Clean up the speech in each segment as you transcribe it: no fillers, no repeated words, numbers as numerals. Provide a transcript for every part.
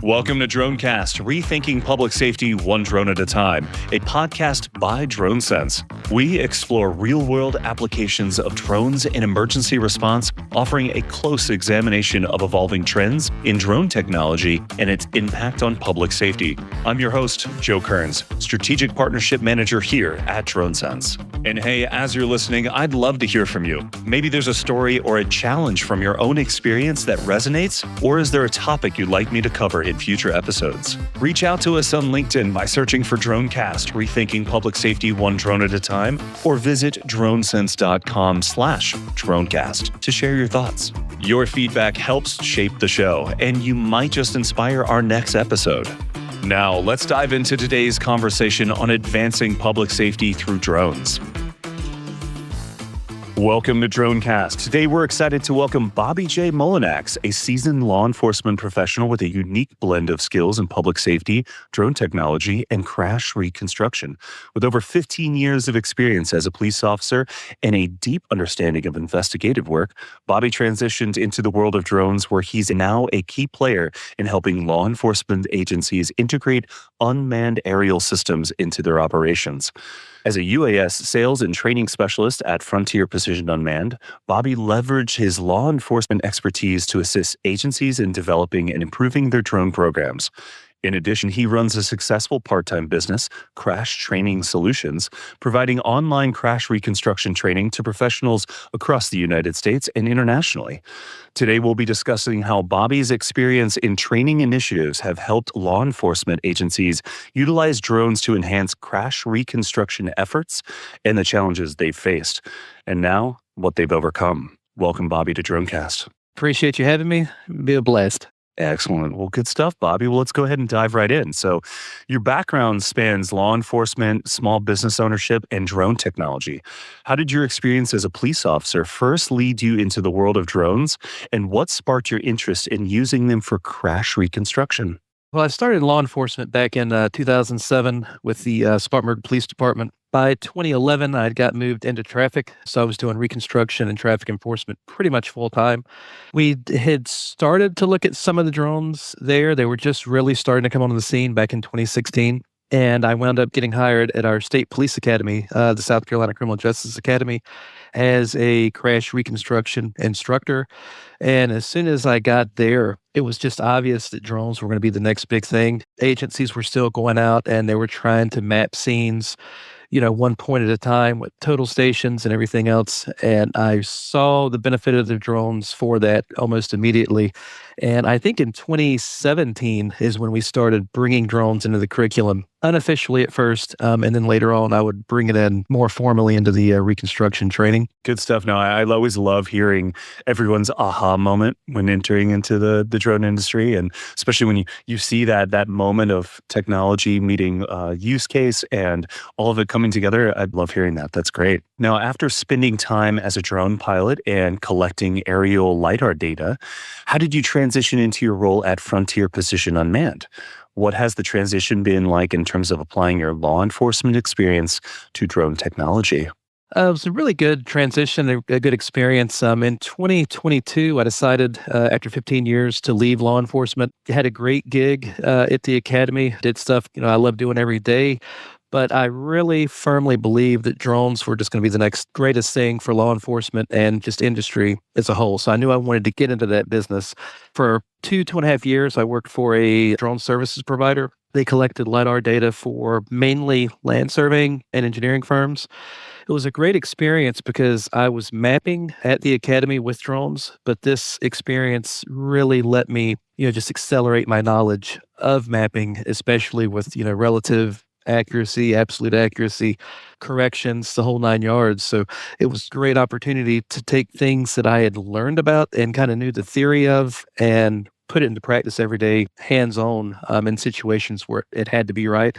Welcome to DroneCast, rethinking public safety one drone at a time, a podcast by DroneSense. We explore real-world applications of drones in emergency response, offering a close examination of evolving trends in drone technology and its impact on public safety. I'm your host, Joe Kearns, Strategic Partnership Manager here at DroneSense. And hey, as you're listening, I'd love to hear from you. Maybe there's a story or a challenge from your own experience that resonates, or is there a topic you'd like me to cover in future episodes? Reach out to us on LinkedIn by searching for DroneCast, rethinking public safety one drone at a time, or visit dronesense.com/DroneCast to share your thoughts. Your feedback helps shape the show, and you might just inspire our next episode. Now, let's dive into today's conversation on advancing public safety through drones. Welcome to DroneCast. Today, we're excited to welcome Bobby J. Mullinax, a seasoned law enforcement professional with a unique blend of skills in public safety, drone technology, and crash reconstruction. With over 15 years of experience as a police officer and a deep understanding of investigative work, Bobby transitioned into the world of drones, where he's now a key player in helping law enforcement agencies integrate unmanned aerial systems into their operations. As a UAS sales and training specialist at Frontier Precision Unmanned, Bobby leveraged his law enforcement expertise to assist agencies in developing and improving their drone programs. In addition, he runs a successful part-time business, Crash Training Solutions, providing online crash reconstruction training to professionals across the United States and internationally. Today, we'll be discussing how Bobby's experience in training initiatives have helped law enforcement agencies utilize drones to enhance crash reconstruction efforts and the challenges they've faced, and now what they've overcome. Welcome, Bobby, to DroneCast. Appreciate you having me. Be a blast. Excellent. Well, good stuff, Bobby. Well, let's go ahead and dive right in. So your background spans law enforcement, small business ownership, and drone technology. How did your experience as a police officer first lead you into the world of drones, and what sparked your interest in using them for crash reconstruction? Well, I started in law enforcement back in 2007 with the Spartanburg Police Department. By 2011, I got moved into traffic, so I was doing reconstruction and traffic enforcement pretty much full time. We had started to look at some of the drones there. They were just really starting to come onto the scene back in 2016. And I wound up getting hired at our state police academy, the South Carolina Criminal Justice Academy, as a crash reconstruction instructor. And as soon as I got there, it was just obvious that drones were going to be the next big thing. Agencies were still going out and they were trying to map scenes, one point at a time with total stations and everything else. And I saw the benefit of the drones for that almost immediately. And I think in 2017 is when we started bringing drones into the curriculum, unofficially at first. And then later on, I would bring it in more formally into the reconstruction training. Good stuff. Now, I always love hearing everyone's aha moment when entering into the drone industry, and especially when you see that moment of technology meeting use case and all of it coming together. I love hearing that. That's great. Now, after spending time as a drone pilot and collecting aerial LiDAR data, how did you transition into your role at Frontier Precision Unmanned? What has the transition been like in terms of applying your law enforcement experience to drone technology? It was a really good transition, a good experience. In 2022, I decided after 15 years to leave law enforcement. I had a great gig at the academy, did stuff I love doing every day. But I really firmly believe that drones were just going to be the next greatest thing for law enforcement and just industry as a whole. So I knew I wanted to get into that business. For 2.5 years, I worked for a drone services provider. They collected LiDAR data for mainly land surveying and engineering firms. It was a great experience because I was mapping at the academy with drones, but this experience really let me, just accelerate my knowledge of mapping, especially with, relative accuracy, absolute accuracy, corrections, the whole 9 yards. So it was a great opportunity to take things that I had learned about and kind of knew the theory of and put it into practice every day, hands-on, in situations where it had to be right.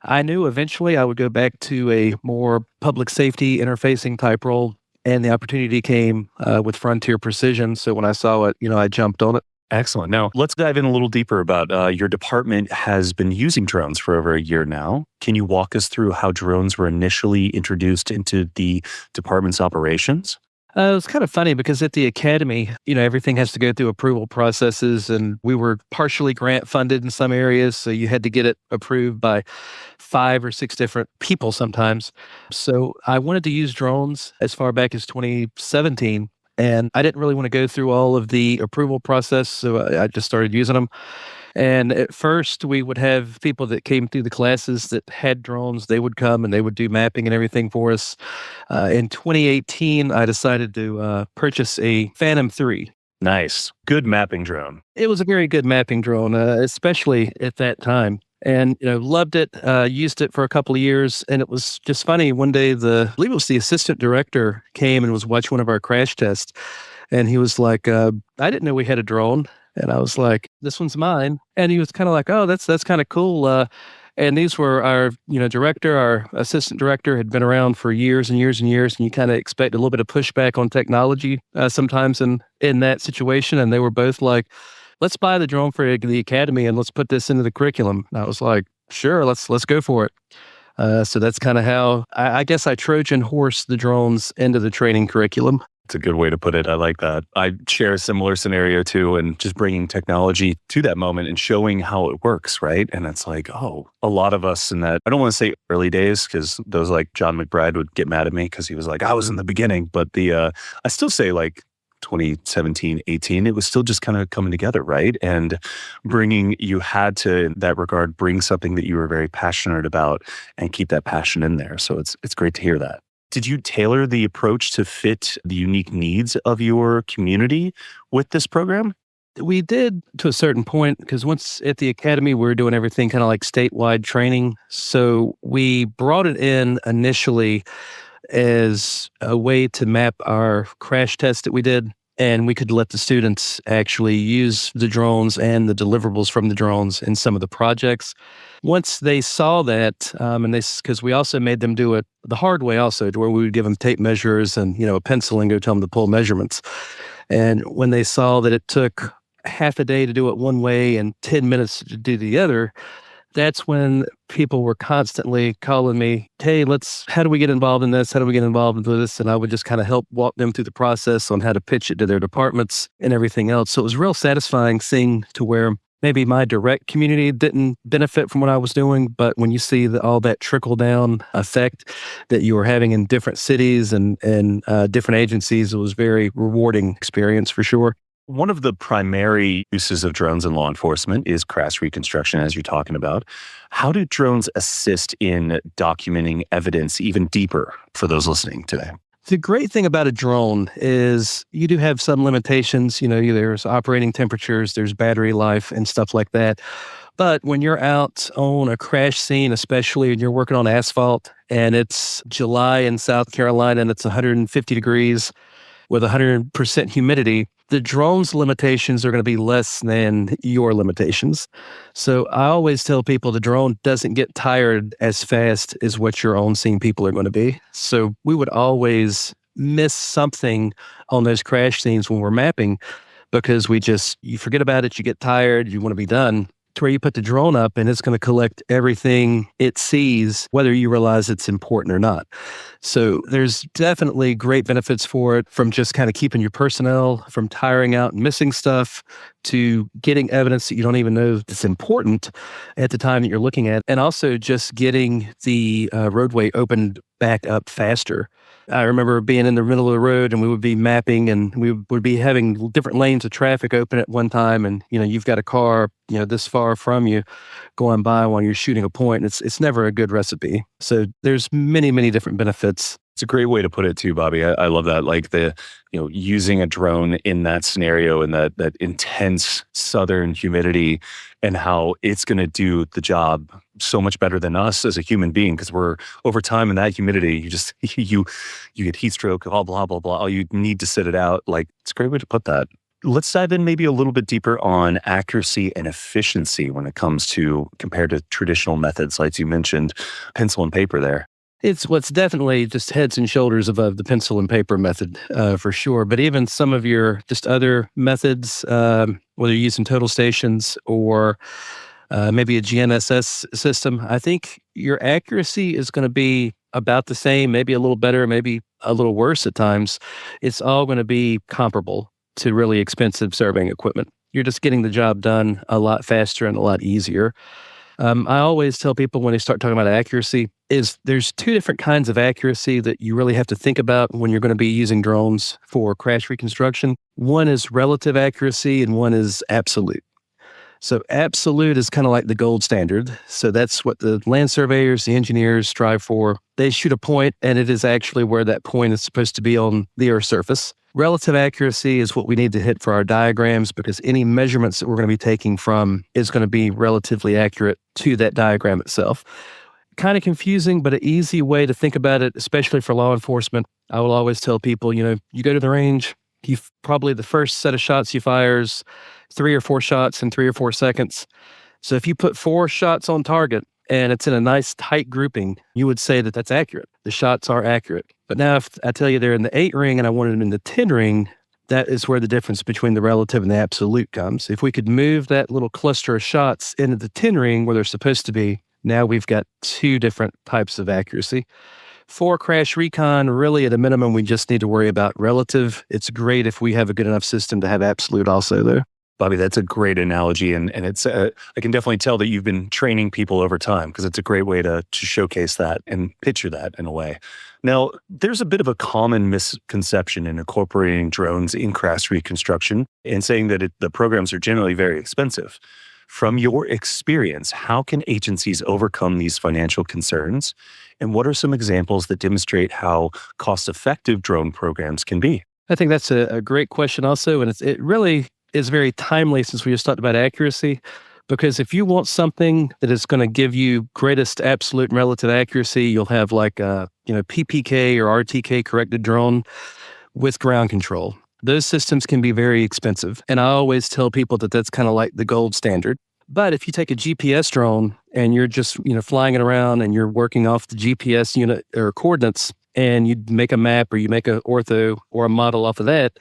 I knew eventually I would go back to a more public safety interfacing type role, and the opportunity came with Frontier Precision. So when I saw it, I jumped on it. Excellent. Now, let's dive in a little deeper about your department has been using drones for over a year now. Can you walk us through how drones were initially introduced into the department's operations? It was kind of funny because at the academy, everything has to go through approval processes, and we were partially grant funded in some areas. So you had to get it approved by 5 or 6 different people sometimes. So I wanted to use drones as far back as 2017. And I didn't really want to go through all of the approval process. So I just started using them. And at first, we would have people that came through the classes that had drones. They would come and they would do mapping and everything for us. In 2018, I decided to purchase a Phantom 3. Nice. Good mapping drone. It was a very good mapping drone, especially at that time. And, loved it, used it for a couple of years. And it was just funny. One day, I believe it was the assistant director came and was watching one of our crash tests. And he was like, I didn't know we had a drone. And I was like, this one's mine. And he was kind of like, oh, that's kind of cool. And these were our, director, our assistant director had been around for years and years and years. And you kind of expect a little bit of pushback on technology sometimes in that situation. And they were both like, let's buy the drone for the academy and let's put this into the curriculum. And I was like, sure, let's go for it. So that's kind of how I guess I Trojan horse the drones into the training curriculum. It's a good way to put it. I like that. I share a similar scenario too, and just bringing technology to that moment and showing how it works, right? And it's like, oh, a lot of us in that, I don't want to say early days, because those like John McBride would get mad at me because he was like, I was in the beginning, but I still say like 2017, 18, it was still just kind of coming together, right? And you had to, in that regard, bring something that you were very passionate about and keep that passion in there. So it's great to hear that. Did you tailor the approach to fit the unique needs of your community with this program? We did to a certain point, because once at the academy, we were doing everything kind of like statewide training. So we brought it in initially as a way to map our crash test that we did. And we could let the students actually use the drones and the deliverables from the drones in some of the projects. Once they saw that, because we also made them do it the hard way also, to where we would give them tape measures and, a pencil and go tell them to pull measurements. And when they saw that it took half a day to do it one way and 10 minutes to do the other, that's when people were constantly calling me, hey, how do we get involved in this? How do we get involved in this? And I would just kind of help walk them through the process on how to pitch it to their departments and everything else. So it was real satisfying seeing to where maybe my direct community didn't benefit from what I was doing, but when you see all that trickle down effect that you were having in different cities and different agencies, it was a very rewarding experience for sure. One of the primary uses of drones in law enforcement is crash reconstruction, as you're talking about. How do drones assist in documenting evidence even deeper for those listening today? The great thing about a drone is you do have some limitations. There's operating temperatures, there's battery life and stuff like that. But when you're out on a crash scene, especially when you're working on asphalt and it's July in South Carolina and it's 150 degrees with 100% humidity, the drone's limitations are going to be less than your limitations. So I always tell people the drone doesn't get tired as fast as what your on-scene people are going to be. So we would always miss something on those crash scenes when we're mapping, because you forget about it, you get tired, you want to be done. To where you put the drone up and it's going to collect everything it sees, whether you realize it's important or not. So there's definitely great benefits for it, from just kind of keeping your personnel from tiring out and missing stuff, to getting evidence that you don't even know that's important at the time that you're looking at, and also just getting the roadway opened back up faster. I remember being in the middle of the road and we would be mapping and we would be having different lanes of traffic open at one time. And, you've got a car, this far from you going by while you're shooting a point. It's never a good recipe. So there's many, many different benefits. It's a great way to put it too, Bobby. I love that. Like using a drone in that scenario and that intense southern humidity, and how it's going to do the job so much better than us as a human being, because we're over time in that humidity, you get heat stroke, blah, blah, blah, blah. You need to sit it out. Like, it's a great way to put that. Let's dive in maybe a little bit deeper on accuracy and efficiency when it comes to compared to traditional methods, like you mentioned, pencil and paper there. It's what's definitely just heads and shoulders above the pencil and paper method, for sure. But even some of your just other methods, whether you're using total stations or maybe a GNSS system, I think your accuracy is going to be about the same, maybe a little better, maybe a little worse at times. It's all going to be comparable to really expensive surveying equipment. You're just getting the job done a lot faster and a lot easier. I always tell people when they start talking about accuracy is there's two different kinds of accuracy that you really have to think about when you're going to be using drones for crash reconstruction. One is relative accuracy and one is absolute. So absolute is kind of like the gold standard. So that's what the land surveyors, the engineers strive for. They shoot a point and it is actually where that point is supposed to be on the Earth's surface. Relative accuracy is what we need to hit for our diagrams because any measurements that we're going to be taking from is going to be relatively accurate to that diagram itself. Kind of confusing, but an easy way to think about it, especially for law enforcement. I will always tell people, you go to the range, probably the first set of shots you fire is 3 or 4 shots in 3 or 4 seconds. So if you put 4 shots on target and it's in a nice tight grouping, you would say that that's accurate. The shots are accurate. But now if I tell you they're in the 8 ring and I wanted them in the 10 ring, that is where the difference between the relative and the absolute comes. If we could move that little cluster of shots into the 10 ring where they're supposed to be, now we've got 2 different types of accuracy. For crash recon, really at a minimum, we just need to worry about relative. It's great if we have a good enough system to have absolute also there. Bobby, that's a great analogy, and it's I can definitely tell that you've been training people over time because it's a great way to showcase that and picture that in a way. Now, there's a bit of a common misconception in incorporating drones in crash reconstruction and saying that the programs are generally very expensive. From your experience, how can agencies overcome these financial concerns, and what are some examples that demonstrate how cost-effective drone programs can be? I think that's a great question also, and it really is very timely since we just talked about accuracy, because if you want something that is going to give you greatest absolute and relative accuracy, you'll have like a PPK or RTK corrected drone with ground control. Those systems can be very expensive, and I always tell people that that's kind of like the gold standard. But if you take a GPS drone and you're just flying it around and you're working off the GPS unit or coordinates, and you make a map or you make an ortho or a model off of that,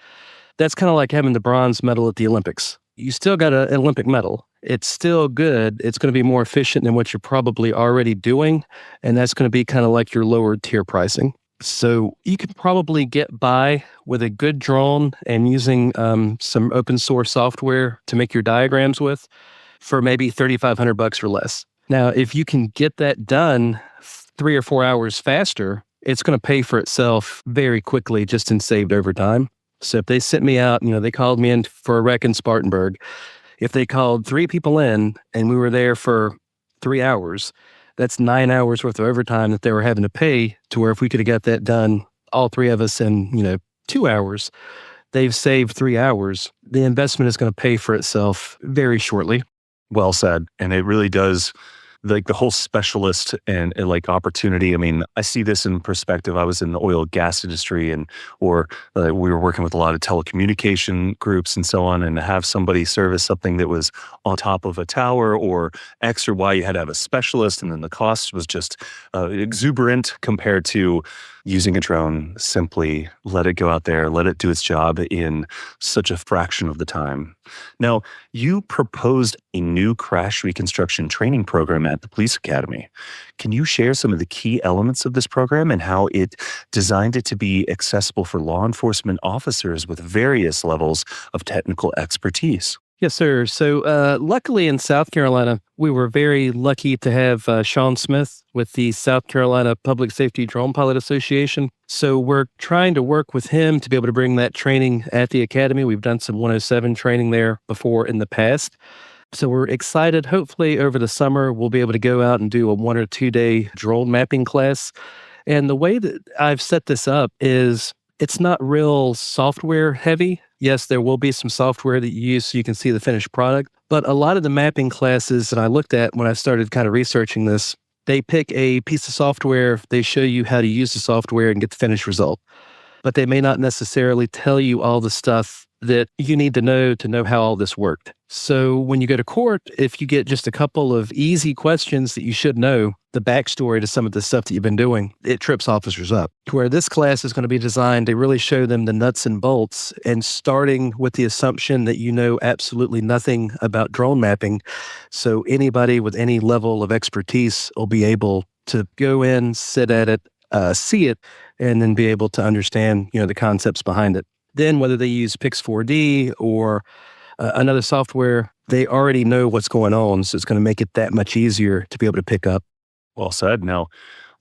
that's kind of like having the bronze medal at the Olympics. You still got an Olympic medal. It's still good. It's going to be more efficient than what you're probably already doing. And that's going to be kind of like your lower tier pricing. So you could probably get by with a good drone and using some open source software to make your diagrams with for maybe $3,500 or less. Now, if you can get that done 3 or 4 hours faster, it's going to pay for itself very quickly just in saved overtime. So if they sent me out, they called me in for a wreck in Spartanburg. If they called 3 people in and we were there for 3 hours, that's 9 hours worth of overtime that they were having to pay to where if we could have got that done, all 3 of us in, 2 hours, they've saved 3 hours. The investment is going to pay for itself very shortly. Well said. And it really does, like the whole specialist and like opportunity. I mean, I see this in perspective. I was in the oil and gas industry or we were working with a lot of telecommunication groups and so on, and to have somebody service something that was on top of a tower or X or Y, you had to have a specialist, and then the cost was just exuberant compared to using a drone. Simply let it go out there, let it do its job in such a fraction of the time. Now, you proposed a new crash reconstruction training program at the Police Academy. Can you share some of the key elements of this program and how it designed it to be accessible for law enforcement officers with various levels of technical expertise? Yes, sir. So luckily in South Carolina, we were very lucky to have Sean Smith with the South Carolina Public Safety Drone Pilot Association. So we're trying to work with him to be able to bring that training at the Academy. We've done some 107 training there before in the past. So we're excited. Hopefully over the summer, we'll be able to go out and do a 1 or 2 day drone mapping class. And the way that I've set this up is it's not real software heavy. Yes, there will be some software that you use so you can see the finished product. But a lot of the mapping classes that I looked at when I started kind of researching this, they pick a piece of software, they show you how to use the software and get the finished result. But they may not necessarily tell you all the stuff that you need to know how all this worked. So when you go to court, if you get just a couple of easy questions that you should know, the backstory to some of the stuff that you've been doing, it trips officers up. Where this class is going to be designed to really show them the nuts and bolts, and starting with the assumption that you know absolutely nothing about drone mapping. So anybody with any level of expertise will be able to go in, sit at it, see it and then be able to understand, the concepts behind it. Then whether they use Pix4D or another software, they already know what's going on. So it's going to make it that much easier to be able to pick up. Well said. Now,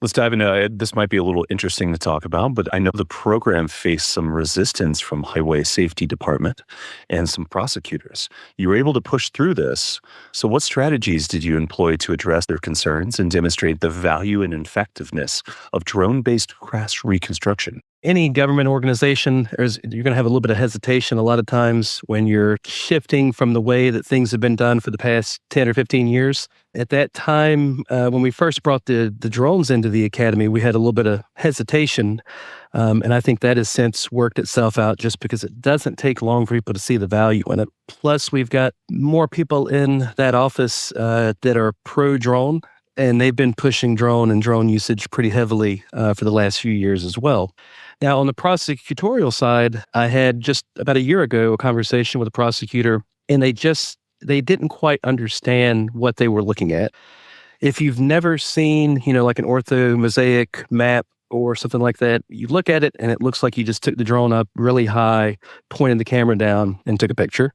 let's dive into this. Might be a little interesting to talk about, but I know the program faced some resistance from Highway Safety Department and some prosecutors. You were able to push through this. So what strategies did you employ to address their concerns and demonstrate the value and effectiveness of drone-based crash reconstruction? Any government organization, you're going to have a little bit of hesitation a lot of times when you're shifting from the way that things have been done for the past 10 or 15 years. At that time, when we first brought the drones into the academy, we had a little bit of hesitation. And I think that has since worked itself out just because it doesn't take long for people to see the value in it. Plus, we've got more people in that office that are pro-drone, and they've been pushing drone and drone usage pretty heavily for the last few years as well. Now, on the prosecutorial side, I had just about a year ago a conversation with a prosecutor, and they didn't quite understand what they were looking at. If you've never seen, like an ortho mosaic map or something like that, you look at it and it looks like you just took the drone up really high, pointed the camera down, and took a picture.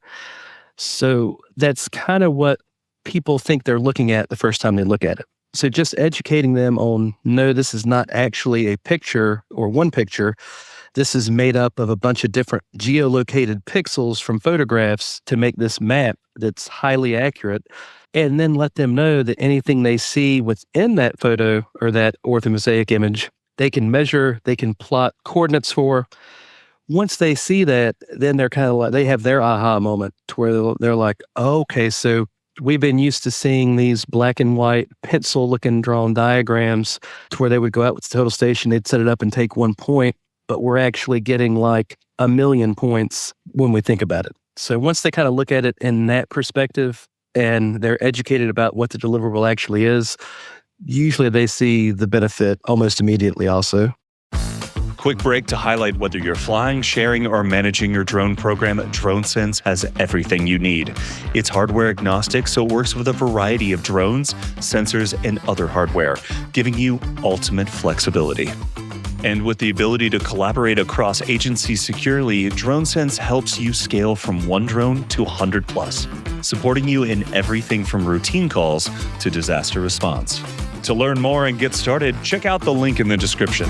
So that's kind of what people think they're looking at the first time they look at it. So just educating them on, no, this is not actually a picture or one picture. This is made up of a bunch of different geolocated pixels from photographs to make this map that's highly accurate. And then let them know that anything they see within that photo or that orthomosaic image, they can measure, they can plot coordinates for. Once they see that, then they're kind of like, they have their aha moment to where they're like, oh, okay, so we've been used to seeing these black and white pencil-looking drawn diagrams to where they would go out with the total station, they'd set it up and take 1 point, but we're actually getting like 1 million points when we think about it. So once they kind of look at it in that perspective and they're educated about what the deliverable actually is, usually they see the benefit almost immediately also. Quick break to highlight whether you're flying, sharing, or managing your drone program, DroneSense has everything you need. It's hardware agnostic, so it works with a variety of drones, sensors, and other hardware, giving you ultimate flexibility. And with the ability to collaborate across agencies securely, DroneSense helps you scale from one drone to 100 plus, supporting you in everything from routine calls to disaster response. To learn more and get started, check out the link in the description.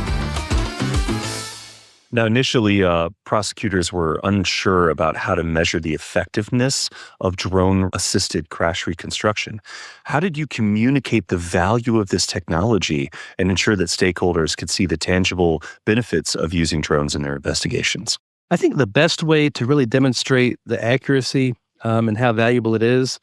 Now, initially, prosecutors were unsure about how to measure the effectiveness of drone-assisted crash reconstruction. How did you communicate the value of this technology and ensure that stakeholders could see the tangible benefits of using drones in their investigations? I think the best way to really demonstrate the accuracy and how valuable it is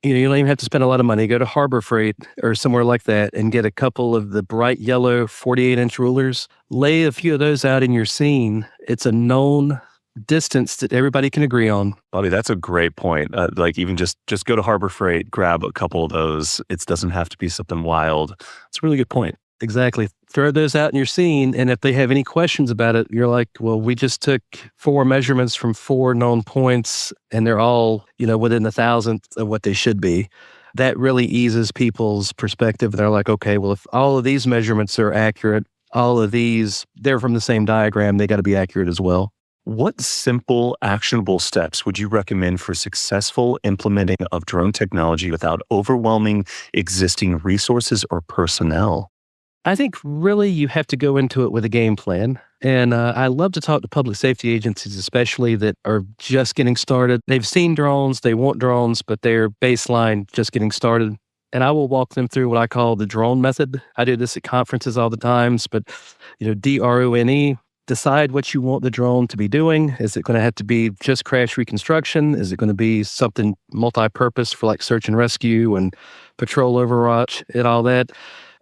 you don't even have to spend a lot of money. Go to Harbor Freight or somewhere like that and get a couple of the bright yellow 48-inch rulers. Lay a few of those out in your scene. It's a known distance that everybody can agree on. Bobby, that's a great point. Even just go to Harbor Freight, grab a couple of those. It doesn't have to be something wild. It's a really good point. Exactly. Throw those out in your scene, and if they have any questions about it, you're like, well, we just took 4 measurements from 4 known points, and they're all, within the thousandth of what they should be. That really eases people's perspective. They're like, okay, well, if all of these measurements are accurate, all of these, they're from the same diagram, they got to be accurate as well. What simple, actionable steps would you recommend for successful implementing of drone technology without overwhelming existing resources or personnel? I think really you have to go into it with a game plan. And I love to talk to public safety agencies, especially that are just getting started. They've seen drones, they want drones, but they're baseline just getting started. And I will walk them through what I call the drone method. I do this at conferences all the times, but DRONE, decide what you want the drone to be doing. Is it going to have to be just crash reconstruction? Is it going to be something multi-purpose for like search and rescue and patrol overwatch and all that?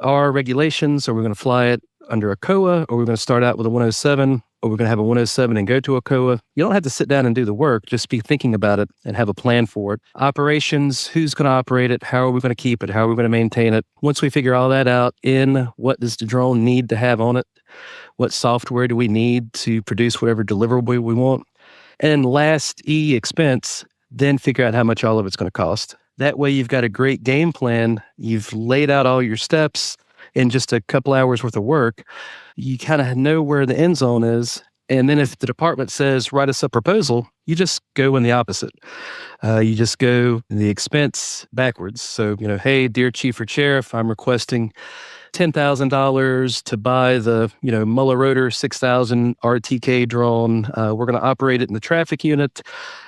Our regulations, are we going to fly it under a COA, or we're going to start out with a 107, or we're going to have a 107 and go to a COA? You don't have to sit down and do the work. Just be thinking about it and have a plan for it. Operations, who's going to operate it? How are we going to keep it? How are we going to maintain it? Once we figure all that out, what does the drone need to have on it? What software do we need to produce whatever deliverable we want? And last, expense, then figure out how much all of it's going to cost. That way you've got a great game plan. You've laid out all your steps. in just a couple hours worth of work, you kind of know where the end zone is. And then if the department says, write us a proposal, you just go in the opposite. You just go the expense backwards. So, hey, dear chief or sheriff, I'm requesting $10,000 to buy the, Muller Rotor 6000 RTK drone. We're going to operate it in the traffic unit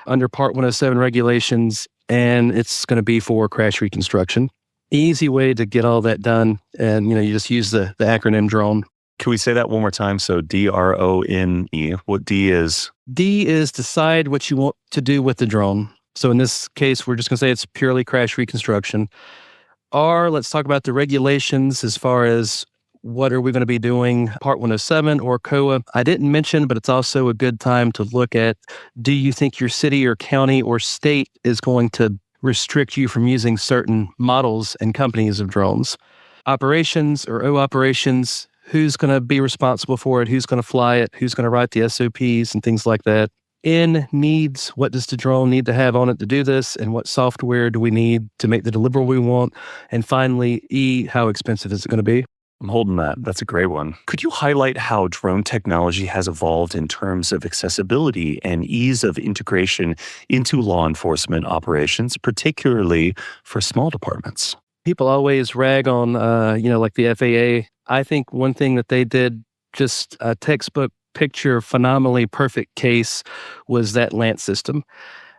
under Part 107 regulations, and it's going to be for crash reconstruction. Easy way to get all that done. And, you just use the acronym drone. Can we say that one more time? So DRONE. What D is? D is decide what you want to do with the drone. So in this case, we're just going to say it's purely crash reconstruction. R, let's talk about the regulations as far as what are we going to be doing, Part 107 or COA. I didn't mention, but it's also a good time to look at, do you think your city or county or state is going to restrict you from using certain models and companies of drones? Operations or O operations, who's going to be responsible for it, who's going to fly it, who's going to write the SOPs and things like that. N, needs, what does the drone need to have on it to do this, and what software do we need to make the deliverable we want? And finally, E, how expensive is it going to be? I'm holding that. That's a great one. Could you highlight how drone technology has evolved in terms of accessibility and ease of integration into law enforcement operations, particularly for small departments? People always rag on, like the FAA. I think one thing that they did, just a textbook picture, phenomenally perfect case, was that Lance system.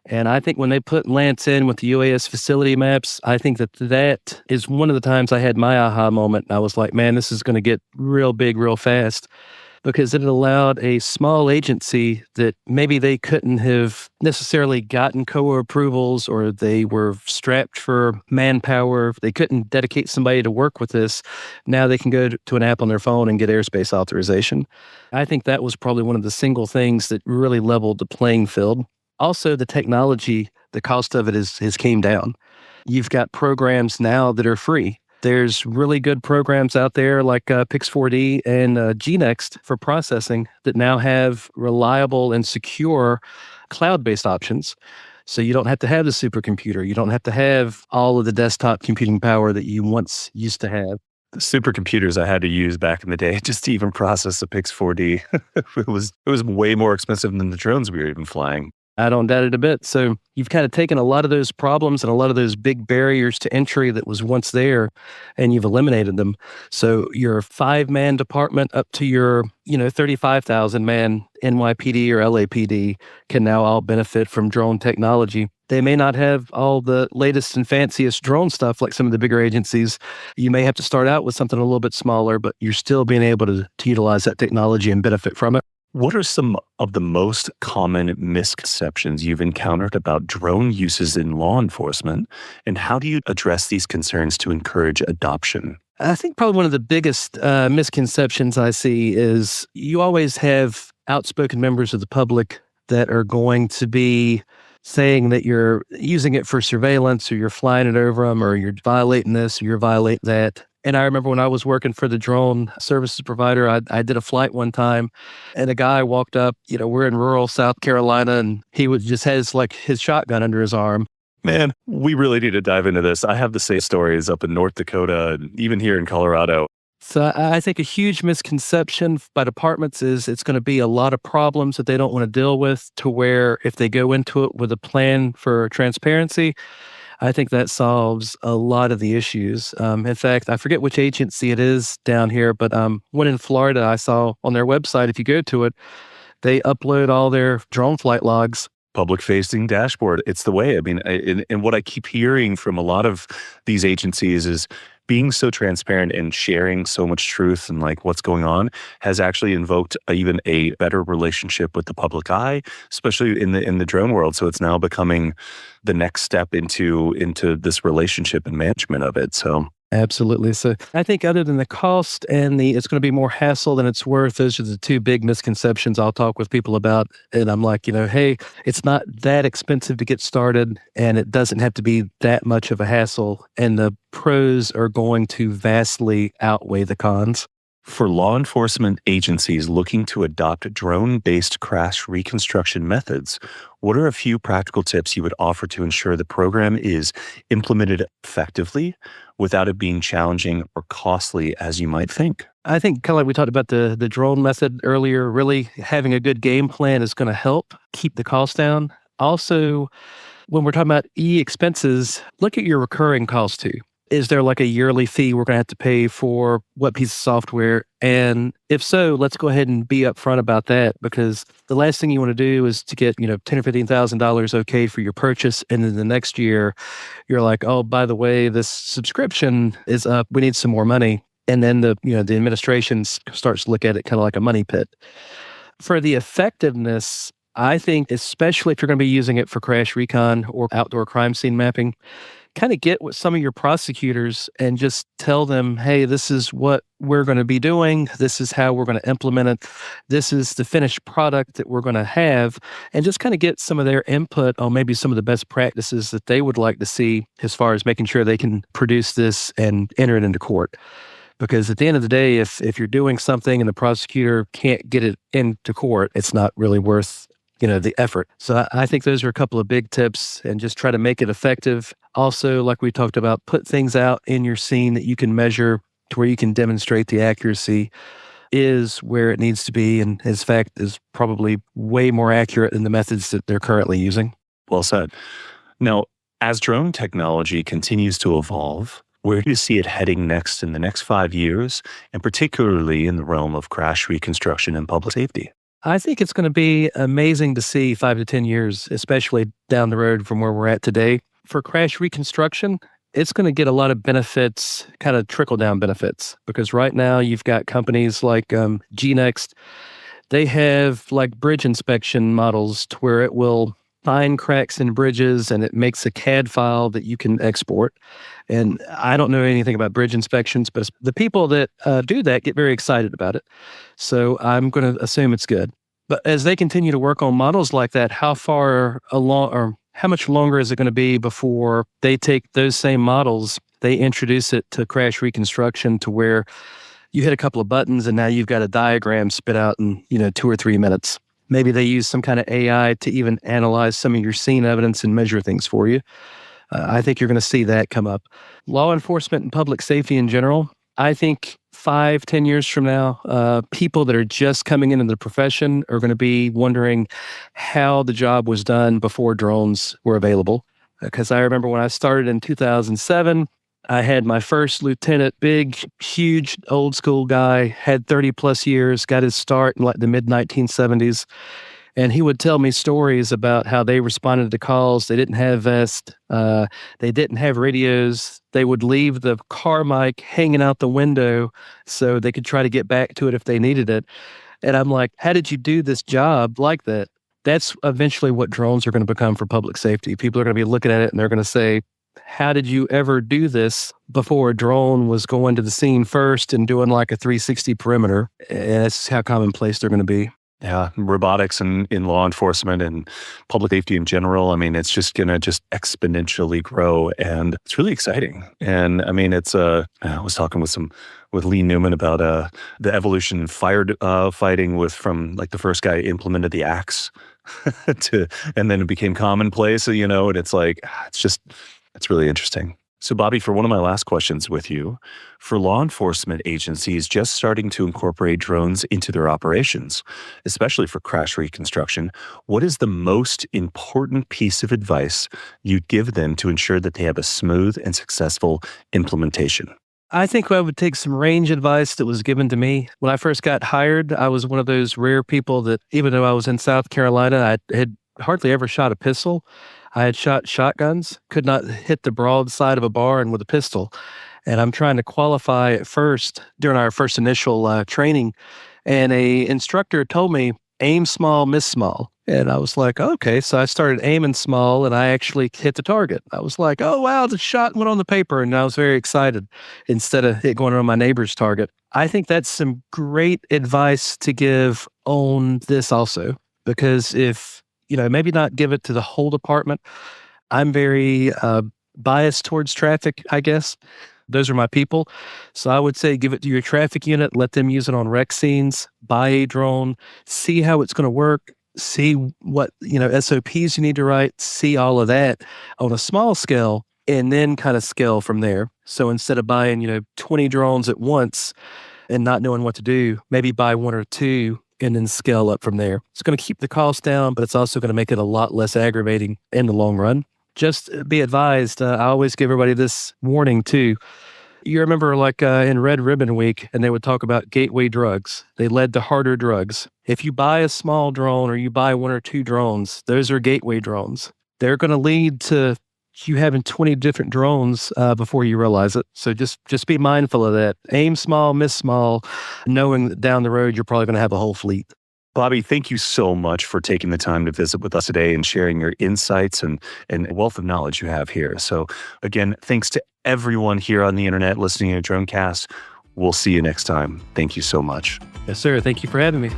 And I think when they put Lance in with the UAS facility maps, I think that is one of the times I had my aha moment. I was like, man, this is going to get real big real fast, because it allowed a small agency that maybe they couldn't have necessarily gotten COA approvals, or they were strapped for manpower. They couldn't dedicate somebody to work with this. Now they can go to an app on their phone and get airspace authorization. I think that was probably one of the single things that really leveled the playing field. Also, the technology, the cost of it has came down. You've got programs now that are free. There's really good programs out there like Pix4D and GNext for processing that now have reliable and secure cloud-based options. So you don't have to have the supercomputer. You don't have to have all of the desktop computing power that you once used to have. The supercomputers I had to use back in the day just to even process the Pix4D. It was way more expensive than the drones we were even flying. I don't doubt it a bit. So you've kind of taken a lot of those problems and a lot of those big barriers to entry that was once there, and you've eliminated them. So your 5-man department up to your, 35,000-man NYPD or LAPD can now all benefit from drone technology. They may not have all the latest and fanciest drone stuff like some of the bigger agencies. You may have to start out with something a little bit smaller, but you're still being able to utilize that technology and benefit from it. What are some of the most common misconceptions you've encountered about drone uses in law enforcement, and how do you address these concerns to encourage adoption? I think probably one of the biggest misconceptions I see is you always have outspoken members of the public that are going to be saying that you're using it for surveillance, or you're flying it over them, or you're violating this, or you're violating that. And I remember when I was working for the drone services provider, I did a flight one time, and a guy walked up, we're in rural South Carolina, and he just has his shotgun under his arm. Man, we really need to dive into this. I have the same stories up in North Dakota and even here in Colorado. So I think a huge misconception by departments is it's going to be a lot of problems that they don't want to deal with, to where if they go into it with a plan for transparency, I think that solves a lot of the issues. In fact, I forget which agency it is down here, but one in Florida I saw on their website, if you go to it, they upload all their drone flight logs. Public-facing dashboard. It's the way. I mean, and what I keep hearing from a lot of these agencies is being so transparent and sharing so much truth and what's going on has actually invoked even a better relationship with the public eye, especially in the drone world. So it's now becoming the next step into this relationship and management of it. So Absolutely. So I think other than the cost and it's going to be more hassle than it's worth, those are the two big misconceptions I'll talk with people about. And I'm like, hey, it's not that expensive to get started, and it doesn't have to be that much of a hassle. And the pros are going to vastly outweigh the cons. For law enforcement agencies looking to adopt drone-based crash reconstruction methods, what are a few practical tips you would offer to ensure the program is implemented effectively without it being challenging or costly as you might think? I think kind of like we talked about the drone method earlier, really having a good game plan is going to help keep the cost down. Also, when we're talking about expenses, look at your recurring costs too. Is there like a yearly fee we're going to have to pay for what piece of software? And if so, let's go ahead and be upfront about that, because the last thing you want to do is to get, $10 or $15,000 okay for your purchase, and then the next year you're like, oh, by the way, this subscription is up. We need some more money. And then the administration starts to look at it kind of like a money pit. For the effectiveness, I think, especially if you're going to be using it for crash recon or outdoor crime scene mapping, kind of get with some of your prosecutors and just tell them, hey, this is what we're going to be doing. This is how we're going to implement it. This is the finished product that we're going to have. And just kind of get some of their input on maybe some of the best practices that they would like to see as far as making sure they can produce this and enter it into court. Because at the end of the day, if you're doing something and the prosecutor can't get it into court, it's not really worth the effort. So I think those are a couple of big tips, and just try to make it effective. Also, like we talked about, put things out in your scene that you can measure to where you can demonstrate the accuracy is where it needs to be, and in fact is probably way more accurate than the methods that they're currently using. Well said. Now, as drone technology continues to evolve, where do you see it heading next in the next 5 years, and particularly in the realm of crash reconstruction and public safety? I think it's going to be amazing to see 5 to 10 years, especially down the road from where we're at today. For crash reconstruction, it's going to get a lot of benefits, kind of trickle-down benefits, because right now you've got companies like GNext. They have like bridge inspection models to where it will find cracks in bridges and it makes a CAD file that you can export. And I don't know anything about bridge inspections, but the people that do that get very excited about it. So I'm going to assume it's good. But as they continue to work on models like that, how far along or how much longer is it going to be before they take those same models, they introduce it to crash reconstruction to where you hit a couple of buttons and now you've got a diagram spit out in 2 or 3 minutes. Maybe they use some kind of AI to even analyze some of your scene evidence and measure things for you. I think you're going to see that come up. Law enforcement and public safety in general, I think 5, 10 years from now, people that are just coming into the profession are going to be wondering how the job was done before drones were available. Because I remember when I started in 2007, I had my first lieutenant, big, huge, old school guy, had 30 plus years, got his start in like the mid 1970s. And he would tell me stories about how they responded to calls. They didn't have vests. They didn't have radios. They would leave the car mic hanging out the window so they could try to get back to it if they needed it. And I'm like, how did you do this job like that? That's eventually what drones are going to become for public safety. People are going to be looking at it and they're going to say, how did you ever do this before a drone was going to the scene first and doing like a 360 perimeter? And that's how commonplace they're going to be. Yeah, robotics in law enforcement and public safety in general. I mean, it's just going to just exponentially grow, and it's really exciting. And I mean, I was talking with Lee Newman about the evolution in fighting from like the first guy implemented the axe and then it became commonplace, and it's like, it's really interesting. So Bobby, for one of my last questions with you, for law enforcement agencies just starting to incorporate drones into their operations, especially for crash reconstruction, what is the most important piece of advice you'd give them to ensure that they have a smooth and successful implementation? I think I would take some range advice that was given to me. When I first got hired, I was one of those rare people that, even though I was in South Carolina, I had hardly ever shot a pistol. I had shot shotguns, could not hit the broadside of a barn with a pistol. And I'm trying to qualify at first during our first initial training. And a instructor told me, aim small, miss small. And I was like, okay. So I started aiming small and I actually hit the target. I was like, oh, wow, the shot went on the paper. And I was very excited instead of it going on my neighbor's target. I think that's some great advice to give on this also, because if maybe not give it to the whole department. I'm very biased towards traffic, I guess. Those are my people. So I would say give it to your traffic unit, let them use it on wreck scenes, buy a drone, see how it's going to work, see what, SOPs you need to write, see all of that on a small scale, and then kind of scale from there. So instead of buying, 20 drones at once and not knowing what to do, maybe buy one or two and then scale up from there. It's going to keep the cost down, but it's also going to make it a lot less aggravating in the long run. Just be advised, I always give everybody this warning too. You remember in Red Ribbon Week, and they would talk about gateway drugs. They led to harder drugs. If you buy a small drone or you buy one or two drones, those are gateway drones. They're going to lead to you having 20 different drones before you realize it. So just be mindful of that. Aim small, miss small, knowing that down the road, you're probably going to have a whole fleet. Bobby, thank you so much for taking the time to visit with us today and sharing your insights and wealth of knowledge you have here. So again, thanks to everyone here on the internet listening to DroneCast. We'll see you next time. Thank you so much. Yes, sir. Thank you for having me.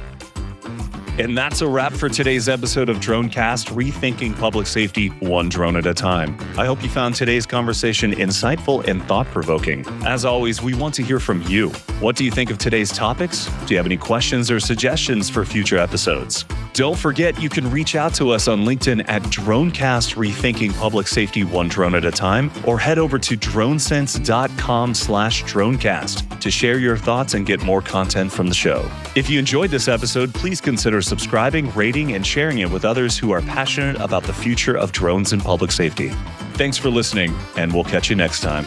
And that's a wrap for today's episode of DroneCast, rethinking public safety one drone at a time. I hope you found today's conversation insightful and thought-provoking. As always, we want to hear from you. What do you think of today's topics? Do you have any questions or suggestions for future episodes? Don't forget, you can reach out to us on LinkedIn at DroneCast, rethinking public safety one drone at a time, or head over to DroneSense.com/DroneCast to share your thoughts and get more content from the show. If you enjoyed this episode, please consider subscribing, rating, and sharing it with others who are passionate about the future of drones and public safety. Thanks for listening, and we'll catch you next time.